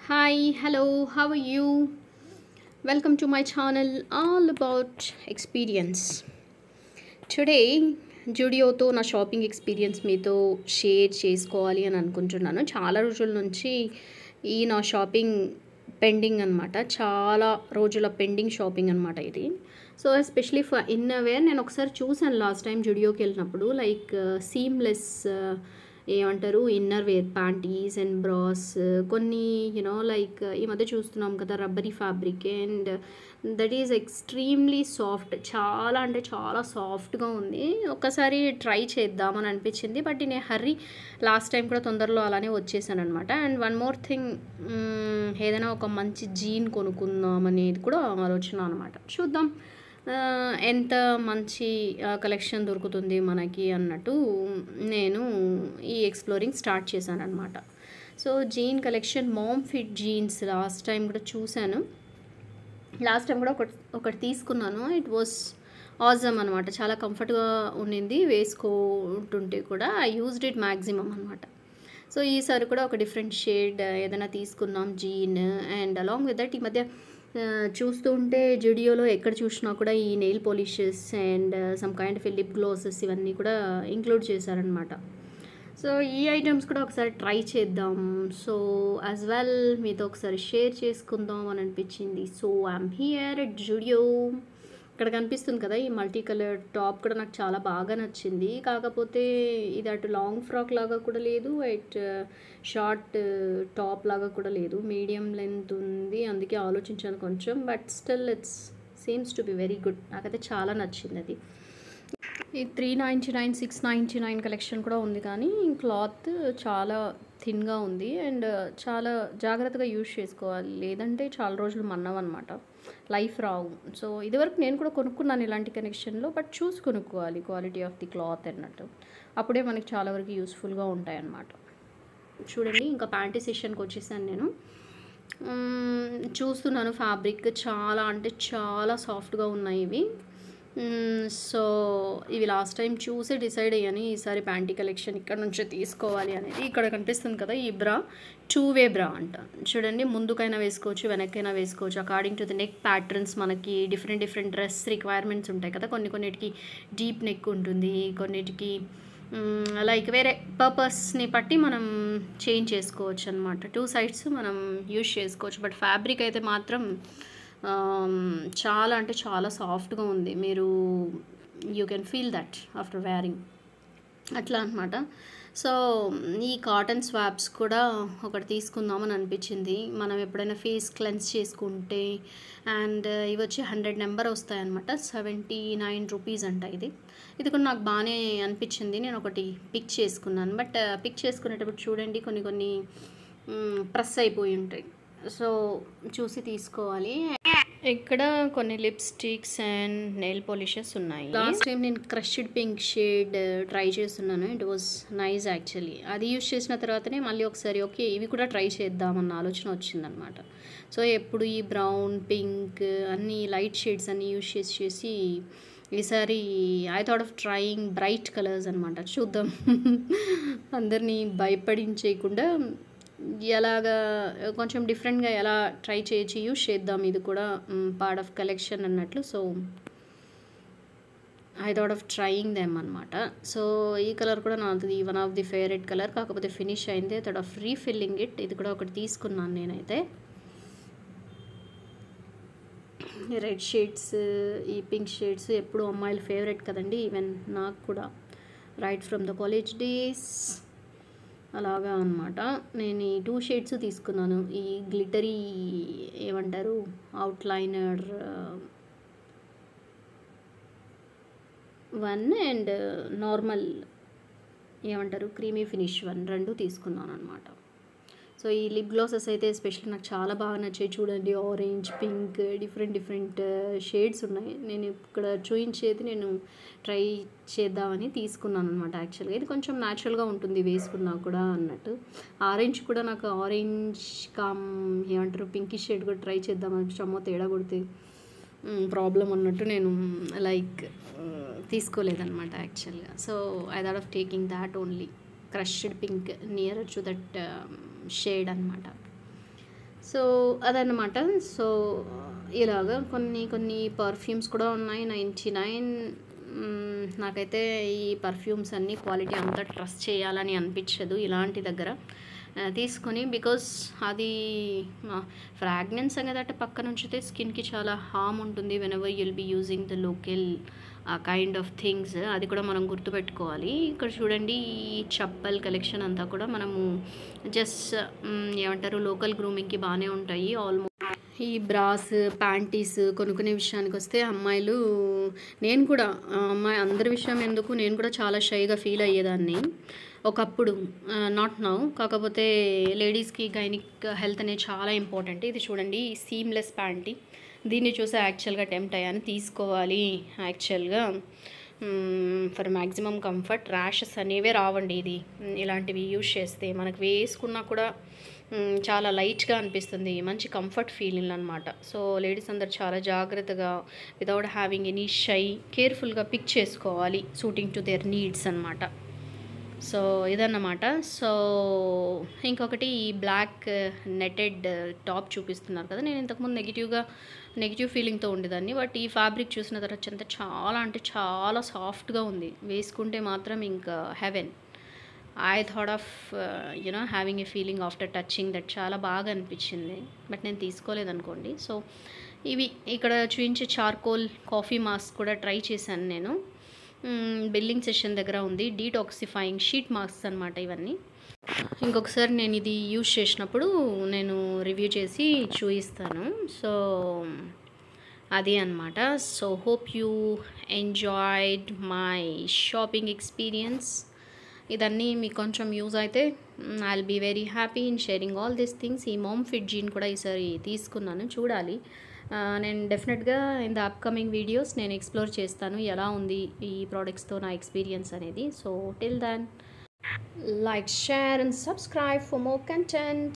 Hi, hello, how are you? Welcome to my channel all about experience. Today జుడియోతో నా shopping experience మీతో share చేసుకోవాలి అని అనుకుంటున్నాను. చాలా రోజుల నుంచి ఈ నా షాపింగ్ పెండింగ్ అనమాట. చాలా రోజుల పెండింగ్ షాపింగ్ అనమాట ఇది. సో ఎస్పెషలీ ఫర్ ఇన్నర్‌వేర్ నేను ఒకసారి చూసాను లాస్ట్ టైం జుడియోకి వెళ్ళినప్పుడు. లైక్ సీమ్‌లెస్ ఏమంటారు inner wear panties and bras కొన్ని లైక్ ఈ మధ్య చూస్తున్నాం కదా rubbery fabric and that is extremely soft. చాలా అంటే చాలా సాఫ్ట్గా ఉంది. ఒక్కసారి ట్రై చేద్దామని అనిపించింది. But in a hurry last time కూడా తొందరలో అలానే వచ్చేసాను అనమాట. అండ్ వన్ మోర్ థింగ్, ఏదైనా ఒక మంచి జీన్ కొనుక్కుందాం అనేది కూడా ఆలోచన అనమాట. చూద్దాం ఎంత మంచి కలెక్షన్ దొరుకుతుంది మనకి అన్నట్టు నేను ఈ ఎక్స్ప్లోరింగ్ స్టార్ట్ చేశాను అనమాట. So jean collection mom fit jeans last time కూడా చూశాను. లాస్ట్ టైం కూడా ఒకటి తీసుకున్నాను. ఇట్ వాస్ ఆజమ్ అనమాట. చాలా కంఫర్ట్గా ఉండింది వేసుకుంటుంటే కూడా. ఐ యూజ్డ్ ఇట్ మ్యాక్సిమం అనమాట. సో ఈసారి కూడా ఒక డిఫరెంట్ షేడ్ ఏదైనా తీసుకున్నాం jean. And along with that ఈ మధ్య చూస్తూ ఉంటే జుడియోలో ఎక్కడ చూసినా కూడా ఈ nail polishes and some kind of lip glosses ఇవన్నీ కూడా ఇంక్లూడ్ చేశారనమాట. సో ఈ ఐటమ్స్ కూడా ఒకసారి ట్రై చేద్దాం. సో యాజ్ వెల్ మీతో ఒకసారి షేర్ చేసుకుందాం అని అనిపించింది. So I'm here at Zudio. ఇక్కడ కనిపిస్తుంది కదా ఈ మల్టీ కలర్ టాప్ కూడా నాకు చాలా బాగా నచ్చింది. కాకపోతే ఇది అటు లాంగ్ ఫ్రాక్ లాగా కూడా లేదు, అట్ షార్ట్ టాప్ లాగా కూడా లేదు, మీడియం లెంత్ ఉంది. అందుకే ఆలోచించాను కొంచెం. But still it's seems to be very good. నాకైతే చాలా నచ్చింది అది. ఈ 399 699 కలెక్షన్ కూడా ఉంది, కానీ క్లాత్ చాలా థిన్గా ఉంది అండ్ చాలా జాగ్రత్తగా యూజ్ చేసుకోవాలి, లేదంటే చాలా రోజులు మన్నవన్నమాట, లైఫ్ రావు. సో ఇదివరకు నేను కూడా కొనుక్కున్నాను ఇలాంటి కనెక్షన్లో. బట్ చూసి కొనుక్కోవాలి క్వాలిటీ ఆఫ్ ది క్లాత్ అన్నట్టు. అప్పుడే మనకి చాలా వరకు యూస్ఫుల్గా ఉంటాయి అన్నమాట. చూడండి ఇంకా ప్యాంటీ సెషన్కి వచ్చేసాను నేను. చూస్తున్నాను ఫ్యాబ్రిక్ చాలా అంటే చాలా సాఫ్ట్గా ఉన్నాయి ఇవి. సో ఇవి లాస్ట్ టైం చూసి డిసైడ్ అయ్యాను ఈసారి ప్యాంటీ కలెక్షన్ ఇక్కడ నుంచే తీసుకోవాలి అనేది. ఇక్కడ కనిపిస్తుంది కదా ఈ బ్రా, 2-వే బ్రా అంట. చూడండి ముందుకైనా వేసుకోవచ్చు, వెనక్కైనా వేసుకోవచ్చు. According to the neck patterns మనకి డిఫరెంట్ డ్రెస్ రిక్వైర్మెంట్స్ ఉంటాయి కదా. కొన్నిటికి డీప్ నెక్ ఉంటుంది, కొన్నిటికి లైక్ వేరే పర్పస్ని బట్టి మనం చేంజ్ చేసుకోవచ్చు అనమాట. 2 సైడ్స్ మనం యూజ్ చేసుకోవచ్చు. బట్ ఫ్యాబ్రిక్ అయితే మాత్రం చాలా అంటే చాలా సాఫ్ట్గా ఉంది. మీరు you can feel that after wearing అట్లా అనమాట. సో ఈ కాటన్ స్వాప్స్ కూడా ఒకటి తీసుకుందామని అనిపించింది. మనం ఎప్పుడైనా ఫేస్ క్లెన్స్ చేసుకుంటే. అండ్ ఇవి వచ్చి 100 నెంబర్ వస్తాయన్నమాట. 79 రూపీస్ అంట ఇది. ఇది కూడా నాకు బాగానే అనిపించింది. నేను ఒకటి పిక్ చేసుకున్నాను. బట్ పిక్ చేసుకునేటప్పుడు చూడండి కొన్ని ప్రెస్ అయిపోయి ఉంటాయి. సో చూసి తీసుకోవాలి. ఇక్కడ కొన్ని లిప్స్టిక్స్ అండ్ నెయిల్ పాలిషెస్ ఉన్నాయి. లాస్ట్ టైం నేను క్రష్డ్ పింక్ షేడ్ ట్రై చేస్తున్నాను. It was nice actually. అది యూజ్ చేసిన తర్వాతనే మళ్ళీ ఒకసారి ఓకే ఇవి కూడా ట్రై చేద్దామన్న ఆలోచన వచ్చిందనమాట. సో ఎప్పుడు ఈ బ్రౌన్ పింక్ అన్ని లైట్ షేడ్స్ అన్నీ యూజ్ చేసి ఈసారి I thought of trying bright colours అనమాట. చూద్దాం అందరినీ భయపడించేయకుండా ఎలాగా కొంచెం డిఫరెంట్గా ఎలా ట్రై చేయొచ్చు, యూజ్ చేద్దాం, ఇది కూడా పార్ట్ ఆఫ్ కలెక్షన్ అన్నట్లు. So I thought of trying them అనమాట. సో ఈ కలర్ కూడా నాది one of the favourite colour. కాకపోతే ఫినిష్ అయింది. Thought of refilling it. ఇది కూడా ఒకటి తీసుకున్నాను నేనైతే. రెడ్ షేడ్స్, ఈ పింక్ షేడ్స్ ఎప్పుడు అమ్మాయిల ఫేవరెట్ కదండి. ఈవెన్ నాకు కూడా right from the college days అలాగా అనమాట. నేను ఈ 2 షేడ్స్ తీసుకున్నాను. ఈ గ్లిటరీ ఏమంటారు అవుట్లైనర్ 1 అండ్ నార్మల్ ఏమంటారు క్రీమీ ఫినిష్ 1, 2 తీసుకున్నాను అనమాట. సో ఈ లిప్ గ్లాసెస్ అయితే ఎస్పెషల్లీ నాకు చాలా బాగా నచ్చాయి. చూడండి ఆరెంజ్, పింక్, డిఫరెంట్ షేడ్స్ ఉన్నాయి. నేను ఇక్కడ చూయించేది నేను ట్రై చేద్దామని తీసుకున్నాను అనమాట. యాక్చువల్గా ఇది కొంచెం న్యాచురల్గా ఉంటుంది వేసుకున్నా కూడా అన్నట్టు. ఆరెంజ్ కూడా నాకు ఆరెంజ్ ఏమంటారు పింకి షేడ్ కూడా ట్రై చేద్దామని చమ్మో తేడా కొడితే ప్రాబ్లం అన్నట్టు నేను లైక్ తీసుకోలేదన్నమాట యాక్చువల్గా. So I thought of taking that only crushed pink near to that shade అనమాట. సో అదన్నమాట. సో ఇలాగా కొన్ని కొన్ని పర్ఫ్యూమ్స్ కూడా ఉన్నాయి 99. నాకైతే ఈ పర్ఫ్యూమ్స్ అన్నీ క్వాలిటీ అంతా ట్రస్ట్ చేయాలని అనిపించదు ఇలాంటి దగ్గర తీసుకొని. బికాస్ అది ఫ్రాగ్రెన్స్ అనేది అంటే పక్కన ఉంచితే స్కిన్కి చాలా హామ్ ఉంటుంది whenever you'll be using the local kind of things. అది కూడా మనం గుర్తుపెట్టుకోవాలి. ఇక్కడ చూడండి ఈ చప్పల్ కలెక్షన్ అంతా కూడా మనము జస్ట్ ఏమంటారు లోకల్ గ్రూమింగ్కి బాగానే ఉంటాయి. ఆల్మోస్ట్ ఈ బ్రాస్ ప్యాంటీస్ కొనుక్కునే విషయానికి వస్తే అమ్మాయిలు, నేను కూడా అమ్మాయి అందరి విషయం ఎందుకు, నేను కూడా చాలా షైగా ఫీల్ అయ్యేదాన్ని ఒకప్పుడు, నాట్ నౌ. కాకపోతే లేడీస్కి గైనిక్ హెల్త్ అనేది చాలా ఇంపార్టెంట్. ఇది చూడండి సీమ్లెస్ ప్యాంటీ, దీన్ని చూసి యాక్చువల్గా టెంప్ట్ అయ్యాను తీసుకోవాలి యాక్చువల్గా ఫర్ మ్యాక్సిమం కంఫర్ట్. ర్యాషెస్ అనేవే రావండి ఇది ఇలాంటివి యూజ్ చేస్తే. మనకు వేసుకున్నా కూడా చాలా లైట్గా అనిపిస్తుంది, మంచి కంఫర్ట్ ఫీలింగ్ అనమాట. సో లేడీస్ అందరు చాలా జాగ్రత్తగా వితౌట్ హ్యావింగ్ ఎనీ షై కేర్ఫుల్గా పిక్ చేసుకోవాలి సూటింగ్ టు దేర్ నీడ్స్ అనమాట. సో ఇదన్నమాట. సో ఇంకొకటి ఈ బ్లాక్ నెటెడ్ టాప్ చూపిస్తున్నారు కదా, నేను ఇంతకుముందు నెగిటివ్ ఫీలింగ్తో ఉండేదాన్ని. బట్ ఈ ఫ్యాబ్రిక్ చూసిన తర్వాత అంతా చాలా అంటే చాలా సాఫ్ట్గా ఉంది, వేసుకుంటే మాత్రం ఇంకా heaven. I thought of having a feeling after touching that, చాలా బాగా అనిపించింది. బట్ నేను తీసుకోలేదనుకోండి. సో ఇవి ఇక్కడ చూపించే చార్కోల్ కాఫీ మాస్క్ కూడా ట్రై చేశాను నేను. బిల్లింగ్ సెషన్ దగ్గర ఉంది. డీటాక్సిఫైయింగ్ షీట్ మాస్క్స్ అనమాట ఇవన్నీ. ఇంకొకసారి నేను ఇది యూజ్ చేసినప్పుడు నేను రివ్యూ చేసి చూపిస్తాను. సో అది అనమాట. So hope you enjoyed my shopping experience. ఇదన్నీ మీకు కొంచెం యూజ్ అయితే I will be very happy in sharing all these things. ఈ మామ్ ఫిట్ జీన్ కూడా ఈసారి తీసుకున్నాను, చూడాలి. నేను డెఫినెట్గా ఇన్ ద అప్కమింగ్ వీడియోస్ నేను ఎక్స్ప్లోర్ చేస్తాను ఎలా ఉంది ఈ ప్రోడక్ట్స్తో నా ఎక్స్పీరియన్స్ అనేది. So till then like, share and subscribe for more content.